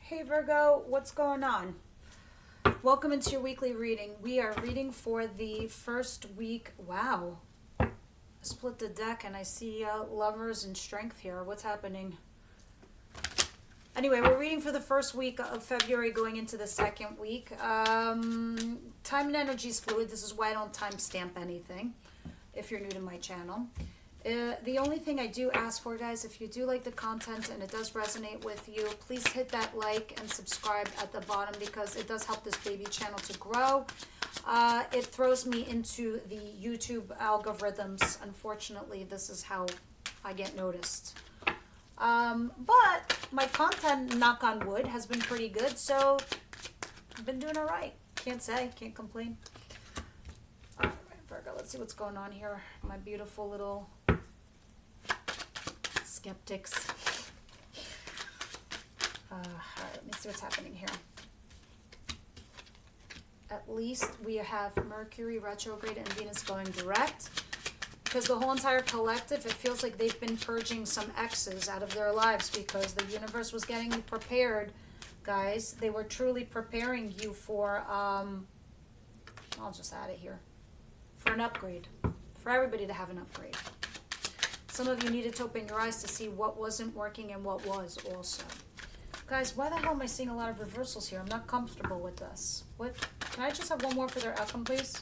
Hey Virgo, what's going on? Welcome into your weekly reading. We are reading for the first week. Wow. I split the deck and I see lovers and strength here. What's happening? Anyway, we're reading for the first week of February going into the second week. Time and energy is fluid. This is why I don't timestamp anything if you're new to my channel. The only thing I do ask for, guys, if you do like the content and it does resonate with you, please hit that like and subscribe at the bottom because it does help this baby channel to grow. It throws me into the YouTube algorithms. Unfortunately, this is how I get noticed. But my content, knock on wood, has been pretty good, so I've been doing all right. Can't complain. All right, Virgo, let's see what's going on here. My beautiful little skeptics. All right, let me see what's happening here. At least we have Mercury retrograde and Venus going direct. Because the whole entire collective, it feels like they've been purging some exes out of their lives because the universe was getting you prepared, guys. They were truly preparing you for, I'll just add it here, for an upgrade. For everybody to have an upgrade. Some of you needed to open your eyes to see what wasn't working and what was also. Guys, why the hell am I seeing a lot of reversals here? I'm not comfortable with this. What? Can I just have one more for their outcome, please?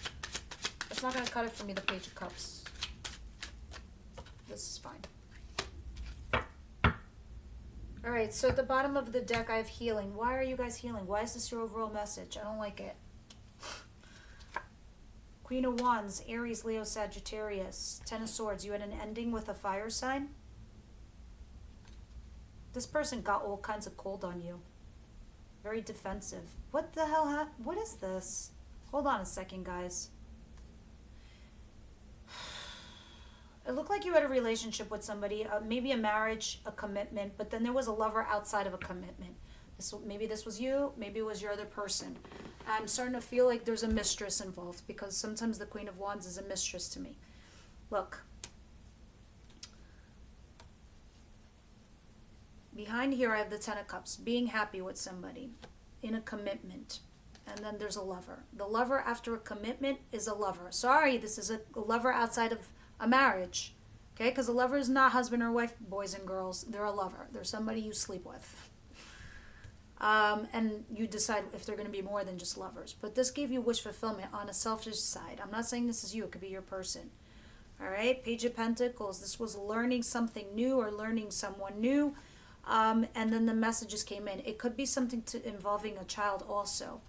It's not going to cut it for me, the Page of Cups. This is fine. Alright, so at the bottom of the deck I have healing. Why are you guys healing? Why is this your overall message? I don't like it. Queen of Wands, Aries, Leo, Sagittarius. Ten of Swords. You had an ending with a fire sign? This person got all kinds of cold on you. Very defensive. What the hell what is this? Hold on a second, guys. It looked like you had a relationship with somebody, maybe a marriage, a commitment, but then there was a lover outside of a commitment. Maybe this was you, maybe it was your other person. I'm starting to feel like there's a mistress involved because sometimes the Queen of Wands is a mistress to me. Look. Behind here I have the Ten of Cups, being happy with somebody in a commitment. And then there's a lover. The lover after a commitment is a lover. Sorry, this is a lover outside of a marriage, okay? Because a lover is not husband or wife, boys and girls. They're a lover. They're somebody you sleep with. And you decide if they're going to be more than just lovers. But this gave you wish fulfillment on a selfish side. I'm not saying this is you. It could be your person. All right? Page of Pentacles. This was learning something new or learning someone new. And then the messages came in. It could be something involving a child also.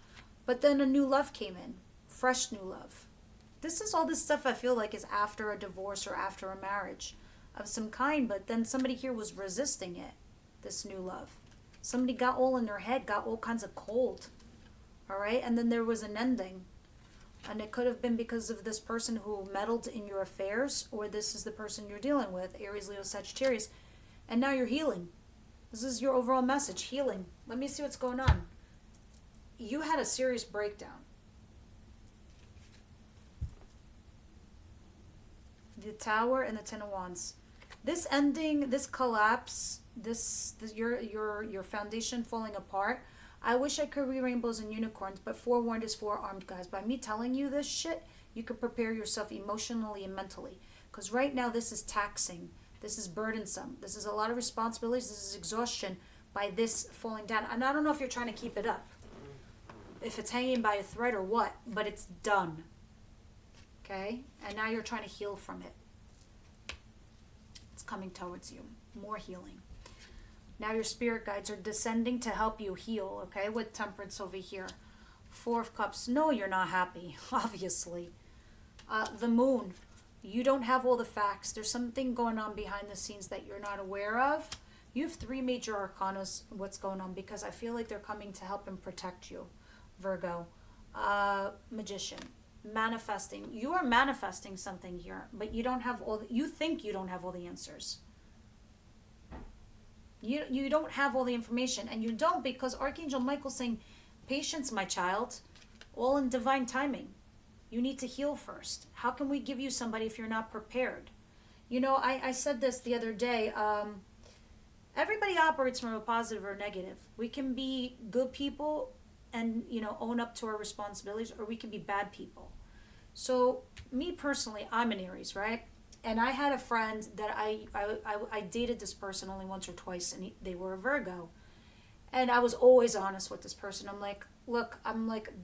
But then a new love came in. Fresh new love. This is all this stuff I feel like is after a divorce or after a marriage of some kind, but then somebody here was resisting it, this new love. Somebody got all in their head, got all kinds of cold, all right? And then there was an ending, and it could have been because of this person who meddled in your affairs, or this is the person you're dealing with, Aries, Leo, Sagittarius, and now you're healing. This is your overall message, healing. Let me see what's going on. You had a serious breakdown. The Tower and the Ten of Wands. This ending, this collapse, this your foundation falling apart. I wish I could read rainbows and unicorns, but forewarned is forearmed, guys. By me telling you this shit, you could prepare yourself emotionally and mentally. Because right now this is taxing. This is burdensome. This is a lot of responsibilities. This is exhaustion by this falling down. And I don't know if you're trying to keep it up. If it's hanging by a thread or what, but it's done. Okay? And now you're trying to heal from it. It's coming towards you. More healing. Now your spirit guides are descending to help you heal, okay? With Temperance over here. Four of Cups. No, you're not happy, obviously. The Moon. You don't have all the facts. There's something going on behind the scenes that you're not aware of. You have three major arcanas, what's going on, because I feel like they're coming to help and protect you, Virgo. Magician. Manifesting. You are manifesting something here, but you don't have you think you don't have all the answers. You don't have all the information, and you don't because Archangel Michael's saying, patience, my child, all in divine timing. You need to heal first. How can we give you somebody if you're not prepared? You know, I said this the other day. Everybody operates from a positive or negative. We can be good people and, own up to our responsibilities, or we can be bad people. So me personally, I'm an Aries, right? And I had a friend that I dated this person only once or twice, and they were a Virgo. And I was always honest with this person. I'm like, look,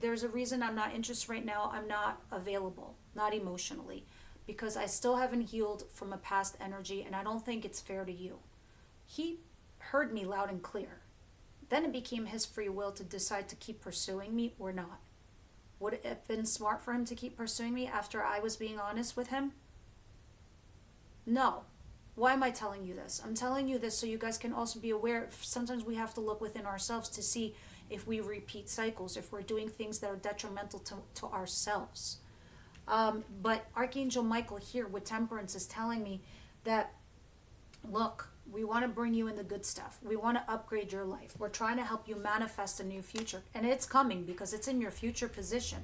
there's a reason I'm not interested right now. I'm not available, not emotionally, because I still haven't healed from a past energy, and I don't think it's fair to you. He heard me loud and clear. Then it became his free will to decide to keep pursuing me or not. Would it have been smart for him to keep pursuing me after I was being honest with him? No. Why am I telling you this? I'm telling you this so you guys can also be aware. Sometimes we have to look within ourselves to see if we repeat cycles, if we're doing things that are detrimental to ourselves. But Archangel Michael here with Temperance is telling me that, look, we want to bring you in the good stuff. We want to upgrade your life. We're trying to help you manifest a new future. And it's coming because it's in your future position.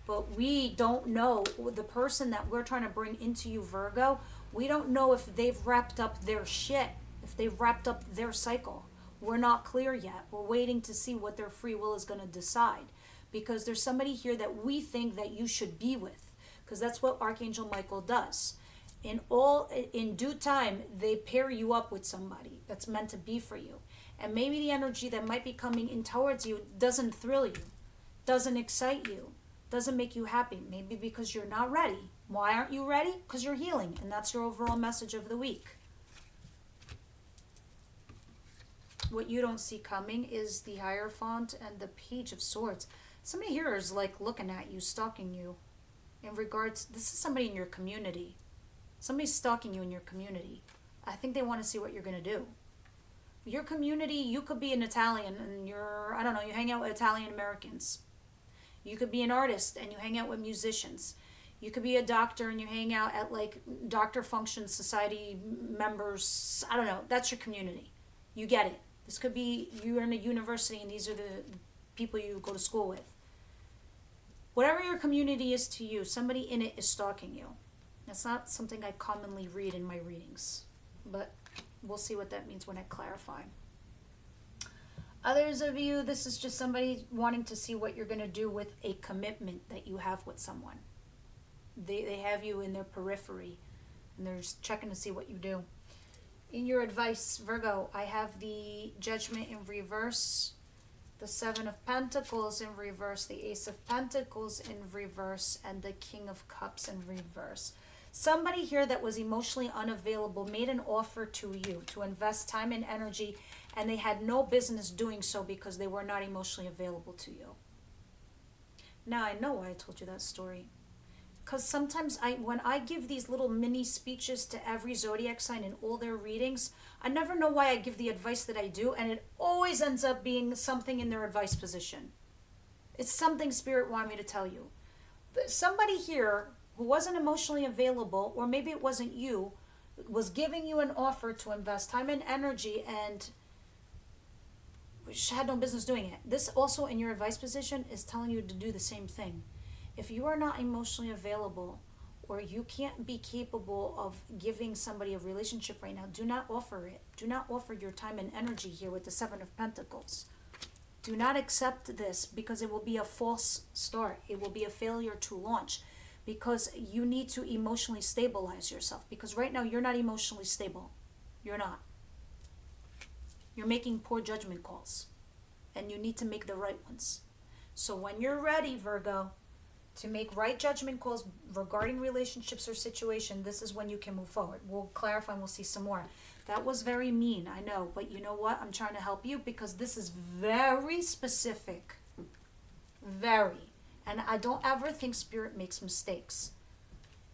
But we don't know the person that we're trying to bring into you, Virgo. We don't know if they've wrapped up their shit, if they've wrapped up their cycle. We're not clear yet. We're waiting to see what their free will is going to decide. Because there's somebody here that we think that you should be with. Because that's what Archangel Michael does. In due time, they pair you up with somebody that's meant to be for you. And maybe the energy that might be coming in towards you doesn't thrill you, doesn't excite you, doesn't make you happy. Maybe because you're not ready. Why aren't you ready? Because you're healing. And that's your overall message of the week. What you don't see coming is the Hierophant and the Page of Swords. Somebody here is like looking at you, stalking you. In regards, this is somebody in your community. Somebody's stalking you in your community. I think they want to see what you're going to do. Your community, you could be an Italian and you hang out with Italian Americans. You could be an artist and you hang out with musicians. You could be a doctor and you hang out at like Doctor Function Society members. I don't know. That's your community. You get it. This could be you're in a university and these are the people you go to school with. Whatever your community is to you, somebody in it is stalking you. That's not something I commonly read in my readings, but we'll see what that means when I clarify. Others of you, this is just somebody wanting to see what you're going to do with a commitment that you have with someone. They have you in their periphery, and they're just checking to see what you do. In your advice, Virgo, I have the Judgment in reverse, the Seven of Pentacles in reverse, the Ace of Pentacles in reverse, and the King of Cups in reverse. Somebody here that was emotionally unavailable made an offer to you to invest time and energy, and they had no business doing so because they were not emotionally available to you. Now I know why I told you that story. Because sometimes when I give these little mini speeches to every zodiac sign in all their readings, I never know why I give the advice that I do, and it always ends up being something in their advice position. It's something Spirit wanted me to tell you. Somebody here who wasn't emotionally available, or maybe it wasn't you, was giving you an offer to invest time and energy and had no business doing it. This also in your advice position is telling you to do the same thing. If you are not emotionally available, or you can't be capable of giving somebody a relationship right now, do not offer it. Do not offer your time and energy here with the Seven of Pentacles. Do not accept this because it will be a false start. It will be a failure to launch. Because you need to emotionally stabilize yourself. Because right now you're not emotionally stable. You're not. You're making poor judgment calls. And you need to make the right ones. So when you're ready, Virgo, to make right judgment calls regarding relationships or situation, this is when you can move forward. We'll clarify and we'll see some more. That was very mean, I know. But you know what? I'm trying to help you because this is very specific. Very. And I don't ever think Spirit makes mistakes.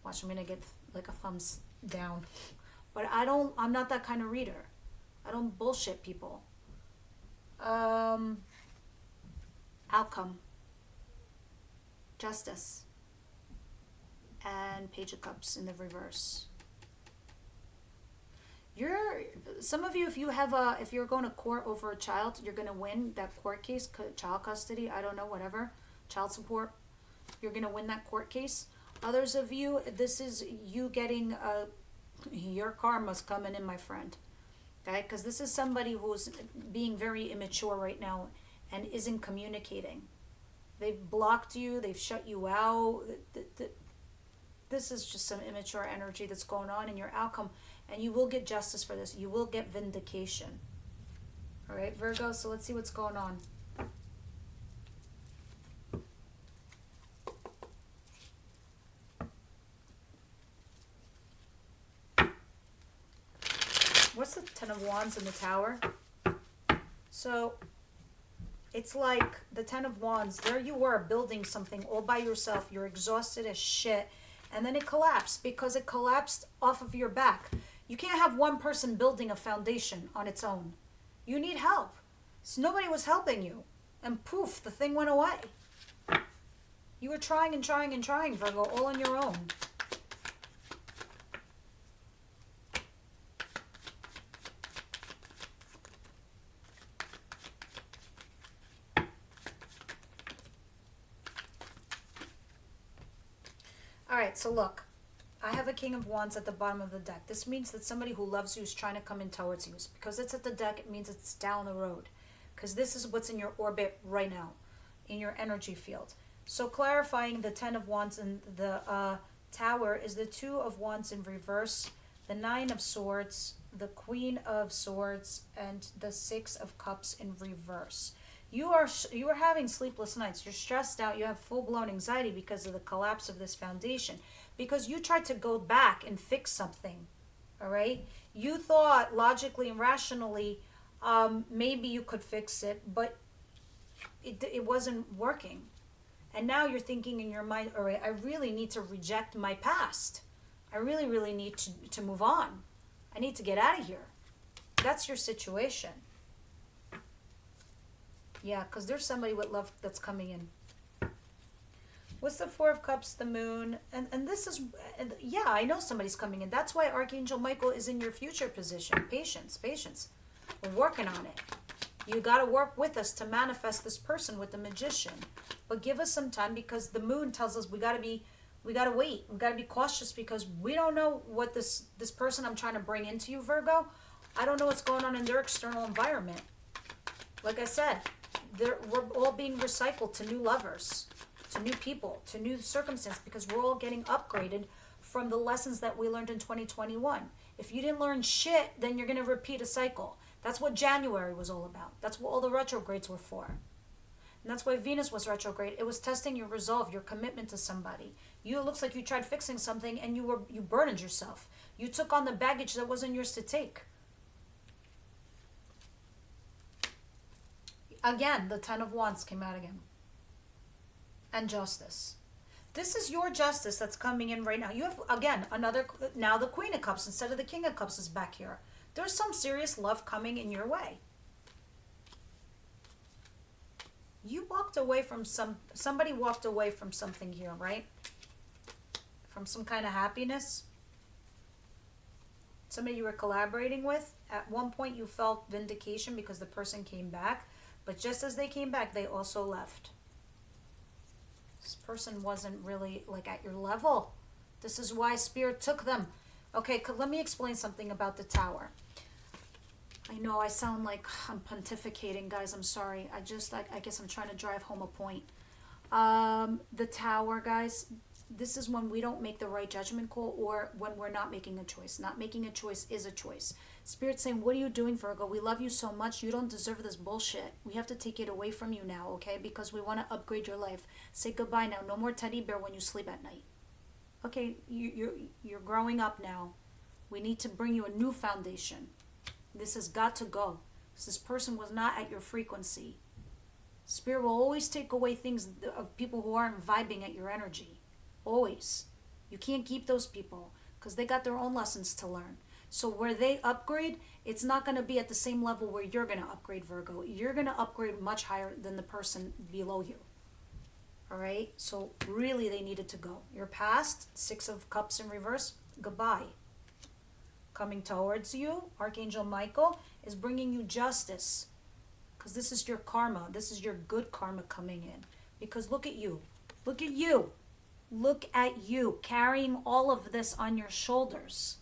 Watch, I'm going to get like a thumbs down. But I'm not that kind of reader. I don't bullshit people. Outcome. Justice. And Page of Cups in the reverse. Some of you, if you're going to court over a child, you're going to win that court case, child custody, I don't know, whatever. Child support, you're going to win that court case. Others of you, this is you getting your karma's coming in, my friend. Okay, because this is somebody who's being very immature right now and isn't communicating. They've blocked you, they've shut you out. This is just some immature energy that's going on in your outcome, and you will get justice for this. You will get vindication. All right, Virgo, so let's see what's going on. What's the Ten of Wands in the Tower? So it's like the Ten of Wands. There you were building something all by yourself. You're exhausted as shit. And then it collapsed because it collapsed off of your back. You can't have one person building a foundation on its own. You need help. So nobody was helping you. And poof, the thing went away. You were trying and trying and trying, Virgo, all on your own. All right, so look, I have a King of Wands at the bottom of the deck. This means that somebody who loves you is trying to come in towards you. Because it's at the deck, it means it's down the road. Because this is what's in your orbit right now, in your energy field. So clarifying the Ten of Wands in the Tower is the Two of Wands in reverse, the Nine of Swords, the Queen of Swords, and the Six of Cups in reverse. You are having sleepless nights. You're stressed out. You have full-blown anxiety because of the collapse of this foundation. Because you tried to go back and fix something. All right? You thought logically and rationally maybe you could fix it, but it wasn't working. And now you're thinking in your mind, all right, I really need to reject my past. I really, really need to move on. I need to get out of here. That's your situation. Yeah, because there's somebody with love that's coming in. What's the Four of Cups, the Moon? And this is, yeah, I know somebody's coming in. That's why Archangel Michael is in your future position. Patience, patience. We're working on it. You got to work with us to manifest this person with the Magician. But give us some time because the Moon tells us we got to wait. We got to be cautious because we don't know what this person I'm trying to bring into you, Virgo. I don't know what's going on in their external environment. Like I said, we're all being recycled to new lovers, to new people, to new circumstances because we're all getting upgraded from the lessons that we learned in 2021. If you didn't learn shit, then you're going to repeat a cycle. That's what January was all about. That's what all the retrogrades were for. And that's why Venus was retrograde. It was testing your resolve, your commitment to somebody. It looks like you tried fixing something and you burdened yourself. You took on the baggage that wasn't yours to take. Again, the Ten of Wands came out again. And Justice. This is your justice that's coming in right now. You have, again, now the Queen of Cups instead of the King of Cups is back here. There's some serious love coming in your way. You walked away from somebody walked away from something here, right? From some kind of happiness. Somebody you were collaborating with. At one point you felt vindication because the person came back. But just as they came back, they also left. This person wasn't really like at your level. This is why Spirit took them. Okay, let me explain something about the Tower. I know I sound like I'm pontificating, guys. I'm sorry. I guess I'm trying to drive home a point. The Tower, guys, this is when we don't make the right judgment call or when we're not making a choice. Not making a choice is a choice. Spirit's saying, what are you doing, Virgo? We love you so much. You don't deserve this bullshit. We have to take it away from you now, okay? Because we want to upgrade your life. Say goodbye now. No more teddy bear when you sleep at night. Okay, you're growing up now. We need to bring you a new foundation. This has got to go. This person was not at your frequency. Spirit will always take away things of people who aren't vibing at your energy. Always. You can't keep those people because they got their own lessons to learn. So where they upgrade, it's not going to be at the same level where you're going to upgrade, Virgo. You're going to upgrade much higher than the person below you. All right? So really they needed to go. Your past, Six of Cups in reverse, goodbye. Coming towards you, Archangel Michael is bringing you justice. Because this is your karma. This is your good karma coming in. Because look at you. Look at you. Look at you carrying all of this on your shoulders.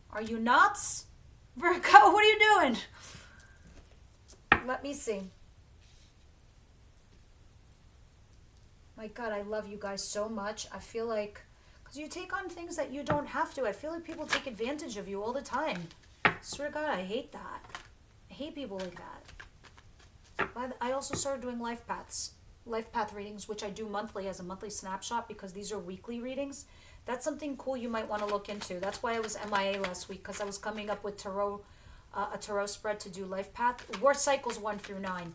Are you nuts? Virgo, what are you doing? Let me see. My God, I love you guys so much. I feel like, because you take on things that you don't have to. I feel like people take advantage of you all the time. Swear to God, I hate that. I hate people like that. I also started doing life path readings, which I do monthly as a monthly snapshot because these are weekly readings. That's something cool you might want to look into. That's why I was MIA last week, because I was coming up with a tarot spread to do life path. War cycles 1 through 9.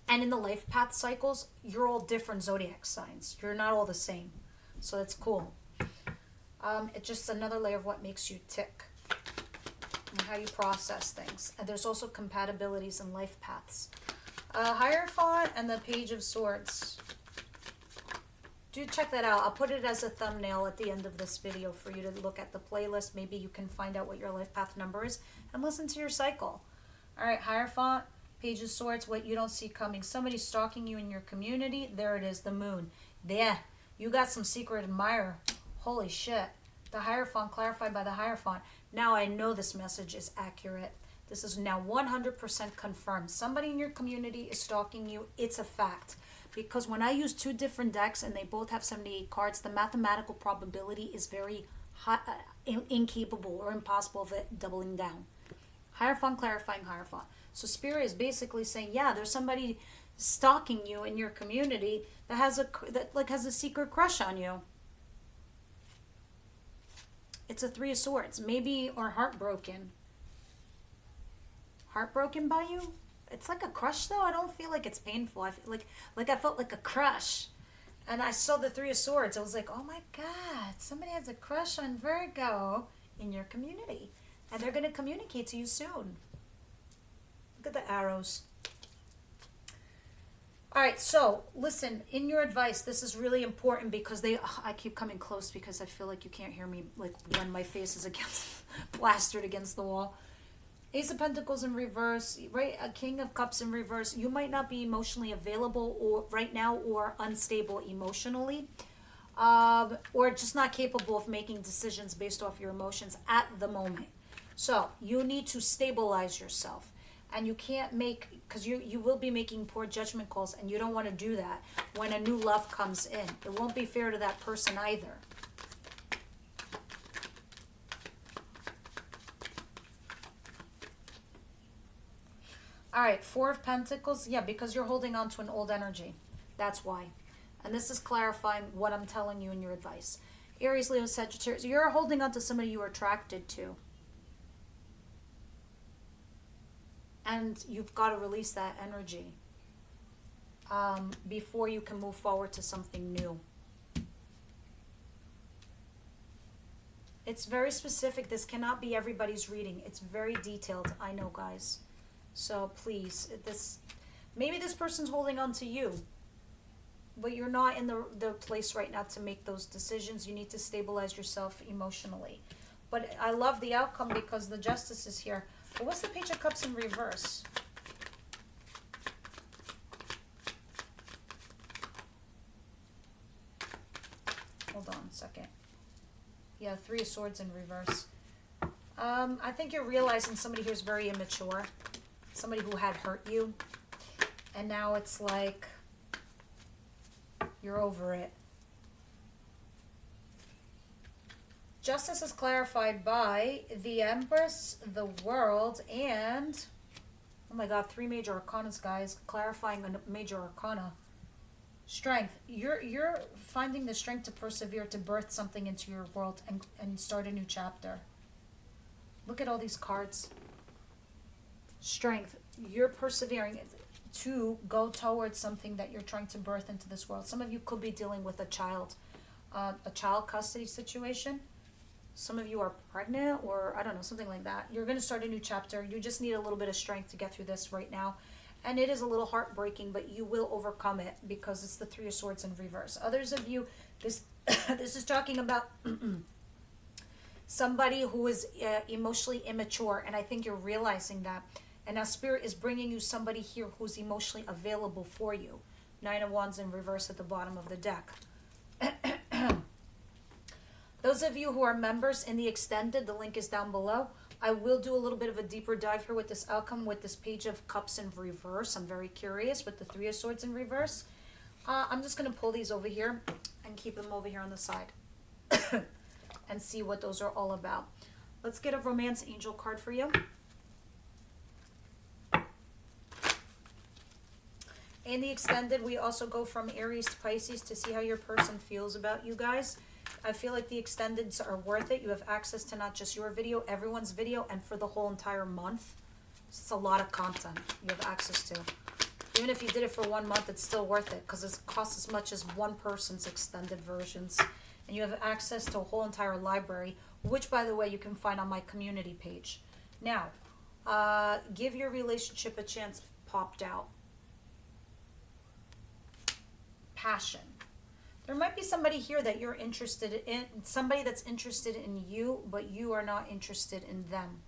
And in the life path cycles, you're all different zodiac signs. You're not all the same. So that's cool. It's just another layer of what makes you tick and how you process things. And there's also compatibilities in life paths. Hierophant and the Page of Swords. Do check that out. I'll put it as a thumbnail at the end of this video for you to look at the playlist. Maybe you can find out what your life path number is and listen to your cycle. All right, Hierophant, Page of Swords, what you don't see coming. Somebody's stalking you in your community. There it is, the moon. There, you got some secret admirer. Holy shit. The Hierophant, clarified by the Hierophant. Now I know this message is accurate. This is now 100% confirmed. Somebody in your community is stalking you. It's a fact. Because when I use 2 different decks and they both have 78 cards, the mathematical probability is very high, incapable or impossible of it doubling down. Hierophant, clarifying Hierophant. So Spirit is basically saying, yeah, there's somebody stalking you in your community that has a secret crush on you. It's a 3 of Swords, maybe, or heartbroken. Heartbroken by you? It's like a crush though. I don't feel like it's painful. I feel like I felt like a crush. And I saw the 3 of Swords. I was like, oh my God, somebody has a crush on Virgo in your community. And they're going to communicate to you soon. Look at the arrows. All right, so listen, in your advice, this is really important because I keep coming close because I feel like you can't hear me like when my face is plastered against the wall. Ace of Pentacles in reverse, right? A King of Cups in reverse. You might not be emotionally available or right now or unstable emotionally, or just not capable of making decisions based off your emotions at the moment. So you need to stabilize yourself. And you can't because you will be making poor judgment calls, and you don't want to do that when a new love comes in. It won't be fair to that person either. All right, 4 of Pentacles. Yeah, because you're holding on to an old energy. That's why. And this is clarifying what I'm telling you in your advice. Aries, Leo, Sagittarius. You're holding on to somebody you were attracted to. And you've got to release that energy before you can move forward to something new. It's very specific. This cannot be everybody's reading. It's very detailed. I know, guys. So please, maybe this person's holding on to you, but you're not in the place right now to make those decisions. You need to stabilize yourself emotionally. But I love the outcome because the Justice is here. But what's the Page of Cups in reverse? Hold on a second. Yeah, 3 of Swords in reverse. I think you're realizing somebody here is very immature. Somebody who had hurt you. And now it's like you're over it. Justice is clarified by the Empress, the World, and oh my God, 3 major arcanas, guys. Clarifying a major arcana. Strength. You're finding the strength to persevere, to birth something into your world and start a new chapter. Look at all these cards. Strength. You're persevering to go towards something that you're trying to birth into this world. Some of you could be dealing with a child custody situation. Some of you are pregnant or I don't know, something like that. You're going to start a new chapter. You just need a little bit of strength to get through this right now. And it is a little heartbreaking, but you will overcome it because it's the 3 of Swords in reverse. Others of you, this is talking about somebody who is emotionally immature, and I think you're realizing that. And now Spirit is bringing you somebody here who's emotionally available for you. 9 of Wands in reverse at the bottom of the deck. Those of you who are members in the extended, the link is down below. I will do a little bit of a deeper dive here with this outcome with this Page of Cups in reverse. I'm very curious with the Three of Swords in reverse. I'm just going to pull these over here and keep them over here on the side and see what those are all about. Let's get a Romance Angel card for you. In the extended, we also go from Aries to Pisces to see how your person feels about you guys. I feel like the extendeds are worth it. You have access to not just your video, everyone's video, and for the whole entire month. It's a lot of content you have access to. Even if you did it for 1 month, it's still worth it because it costs as much as one person's extended versions. And you have access to a whole entire library, which, by the way, you can find on my community page. Now, give your relationship a chance popped out. Passion. There might be somebody here that you're interested in, somebody that's interested in you, but you are not interested in them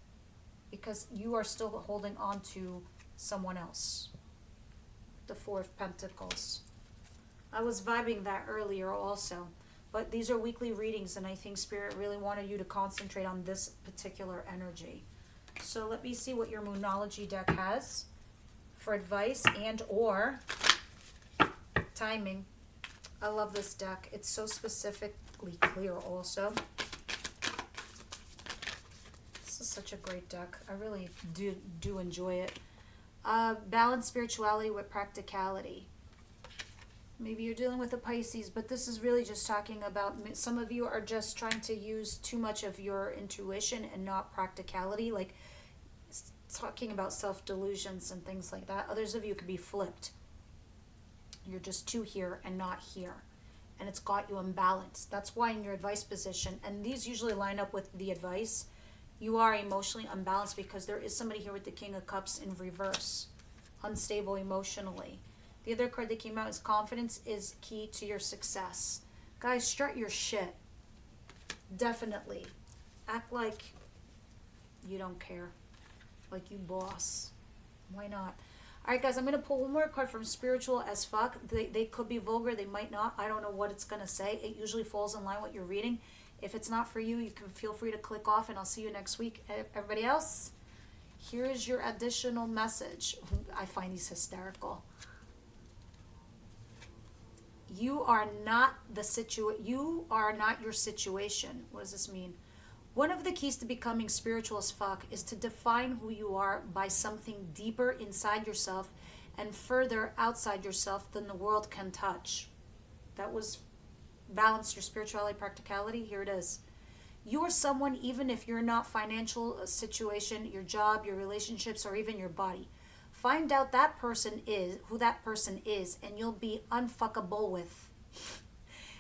because you are still holding on to someone else. The Four of Pentacles. I was vibing that earlier also, but these are weekly readings and I think Spirit really wanted you to concentrate on this particular energy. So let me see what your Moonology deck has for advice and or timing. I love this deck. It's so specifically clear also. This is such a great deck. I really do enjoy it. Balance spirituality with practicality. Maybe you're dealing with a Pisces, but this is really just talking about some of you are just trying to use too much of your intuition and not practicality, like talking about self-delusions and things like that. Others of you could be flipped. You're just too here and not here. And it's got you imbalanced. That's why in your advice position, and these usually line up with the advice, you are emotionally unbalanced because there is somebody here with the King of Cups in reverse. Unstable emotionally. The other card that came out is confidence is key to your success. Guys, strut your shit. Definitely. Act like you don't care. Like you boss. Why not? Alright guys, I'm going to pull one more card from Spiritual as Fuck. They could be vulgar, they might not. I don't know what it's going to say. It usually falls in line with what you're reading. If it's not for you, you can feel free to click off and I'll see you next week. Everybody else, here is your additional message. I find these hysterical. You are not your situation. What does this mean? One of the keys to becoming spiritual as fuck is to define who you are by something deeper inside yourself and further outside yourself than the world can touch. That was balance your spirituality, practicality. Here it is. You are someone even if you're not financial situation, your job, your relationships, or even your body. Find out that person is who that person is and you'll be unfuckable with.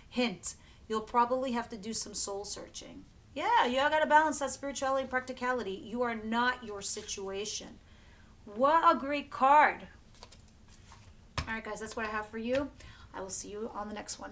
Hint, you'll probably have to do some soul searching. Yeah, you gotta balance that spirituality and practicality. You are not your situation. What a great card. All right, guys, that's what I have for you. I will see you on the next one.